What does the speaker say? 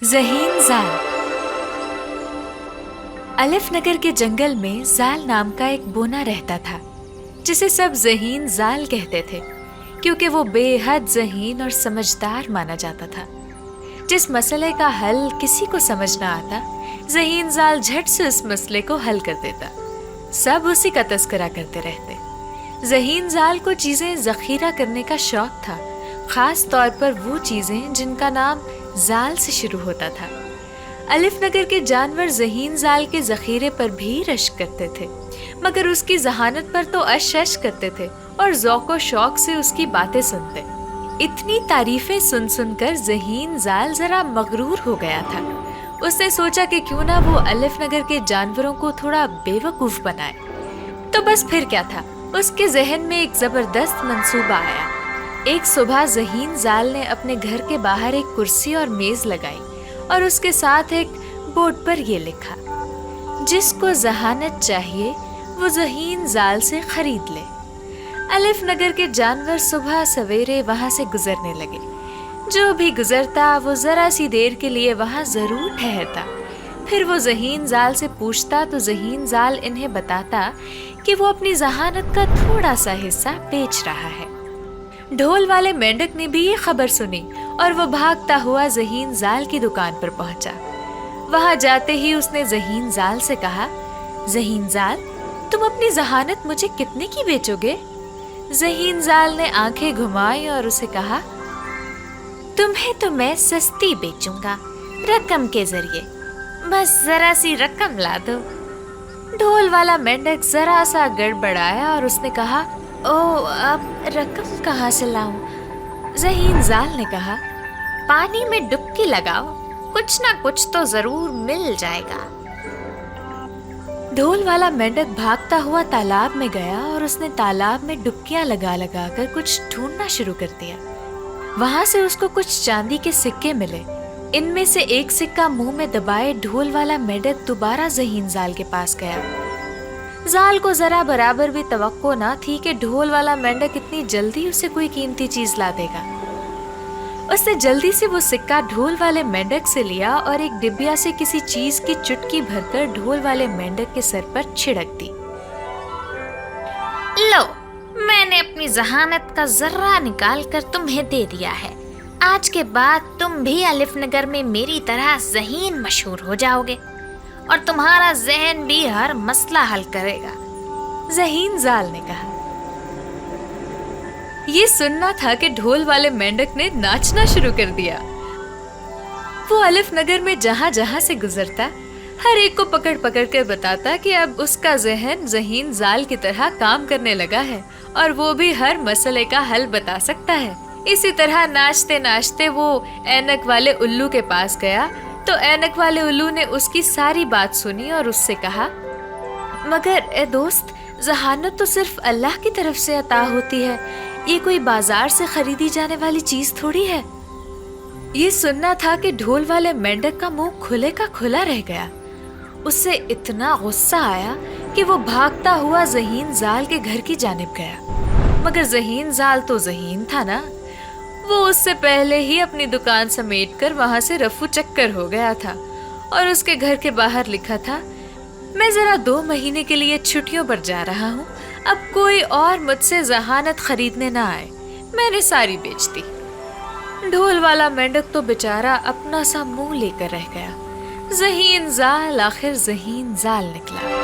ذہین زال۔ الف نگر کے جنگل میں زال نام کا ایک بونا رہتا تھا جسے سب ذہین زال کہتے تھے کیونکہ وہ بے حد ذہین اور سمجھدار مانا جاتا تھا۔ جس مسئلے کا حل کسی کو سمجھ نہ آتا، ذہین زال جھٹ سے اس مسئلے کو حل کر دیتا۔ سب اسی کا تذکرہ کرتے رہتے۔ ذہین زال کو چیزیں ذخیرہ کرنے کا شوق تھا، خاص طور پر وہ چیزیں جن کا نام زال سے شروع ہوتا تھا۔ الف نگر کے جانور ذہین زال کے ذخیرے پر بھی رشک کرتے تھے، مگر اس کی ذہانت پر تو اش اش کرتے تھے اور ذوق و شوق سے اس کی باتیں سنتے۔ اتنی تعریفیں سن سن کر ذہین زال ذرا مغرور ہو گیا تھا۔ اس نے سوچا کہ کیوں نہ وہ الف نگر کے جانوروں کو تھوڑا بے وقوف بنائے۔ تو بس پھر کیا تھا، اس کے ذہن میں ایک زبردست منصوبہ آیا۔ ایک صبح ذہین زال نے اپنے گھر کے باہر ایک کرسی اور میز لگائی اور اس کے ساتھ ایک بورڈ پر یہ لکھا: جس کو ذہانت چاہیے وہ ذہین زال سے خرید لے۔ الف نگر کے جانور صبح سویرے وہاں سے گزرنے لگے۔ جو بھی گزرتا وہ ذرا سی دیر کے لیے وہاں ضرور ٹھہرتا۔ پھر وہ ذہین زال سے پوچھتا تو ذہین زال انہیں بتاتا کہ وہ اپنی ذہانت کا تھوڑا سا حصہ بیچ رہا ہے۔ ڈھول والے مینڈک نے بھی یہ خبر سنی اور وہ بھاگتا ہوا ذہین زال کی دکان پر پہنچا۔ وہاں جاتے ہی اس نے ذہین زال سے کہا: ذہین زال، تم اپنی ذہانت مجھے کتنے کی بیچو گے؟ ذہین زال نے آنکھیں گھمائی اور اسے کہا: تمہیں تو میں سستی بیچوں گا، رقم کے ذریعے، بس ذرا سی رقم لا دو۔ ڈھول والا مینڈک ذرا سا گڑبڑایا اور اس نے کہا: او، اب رقم کہاں سے لاؤں؟ ذہین زال نے کہا: پانی میں ڈبکی لگاؤ، کچھ نہ کچھ تو ضرور مل جائے گا۔ ڈھول والا مینڈک بھاگتا ہوا تالاب میں گیا اور اس نے تالاب میں ڈبکیاں لگا لگا کر کچھ ڈھونڈنا شروع کر دیا۔ وہاں سے اس کو کچھ چاندی کے سکے ملے۔ ان میں سے ایک سکہ منہ میں دبائے ڈھول والا مینڈک دوبارہ ذہین زال کے پاس گیا۔ زال کو ذرا برابر بھی توقع نہ تھی کہ ڈھول والا مینڈک اتنی جلدی اسے کوئی قیمتی چیز لا دے گا۔ اس نے جلدی سے وہ سکہ ڈھول والے مینڈک سے لیا اور ایک ڈبیا سے کسی چیز کی چٹکی بھر کر ڈھول والے مینڈک کے سر پر چھڑک دی۔ لو، میں نے اپنی ذہانت کا ذرہ نکال کر تمہیں دے دیا ہے۔ آج کے بعد تم بھی الف نگر میں میری طرح ذہین مشہور ہو جاؤ گے اور تمہارا ذہن بھی ہر مسئلہ حل کرے گا، ذہین زال نے کہا۔ یہ سننا تھا کہ ڈھول والے مینڈک نے ناچنا شروع کر دیا۔ وہ الف نگر میں جہاں جہاں سے گزرتا، ہر ایک کو پکڑ پکڑ کر بتاتا کہ اب اس کا ذہن ذہین زال کی طرح کام کرنے لگا ہے اور وہ بھی ہر مسئلے کا حل بتا سکتا ہے۔ اسی طرح ناچتے ناچتے وہ اینک والے الو کے پاس گیا تو اینک والے الو نے اس کی ساری بات سنی اور اس سے کہا: مگر اے دوست، ذہانت تو صرف اللہ کی طرف سے عطا ہوتی ہے، یہ کوئی بازار سے خریدی جانے والی چیز تھوڑی ہے۔ یہ سننا تھا کہ ڈھول والے مینڈک کا منہ کھلے کا کھلا رہ گیا۔ اس سے اتنا غصہ آیا کہ وہ بھاگتا ہوا ذہین زال کے گھر کی جانب گیا، مگر ذہین زال تو ذہین تھا نا، وہ اس سے پہلے ہی اپنی دکان سمیٹ کر وہاں سے رفو چکر ہو گیا تھا اور اس کے گھر کے باہر لکھا تھا: میں ذرا 2 مہینے کے لیے چھٹیوں پر جا رہا ہوں، اب کوئی اور مجھ سے ذہانت خریدنے نہ آئے، میں نے ساری بیچ دی۔ ڈھول والا مینڈک تو بیچارہ اپنا سا منہ لے کر رہ گیا۔ ذہین زال آخر ذہین زال نکلا۔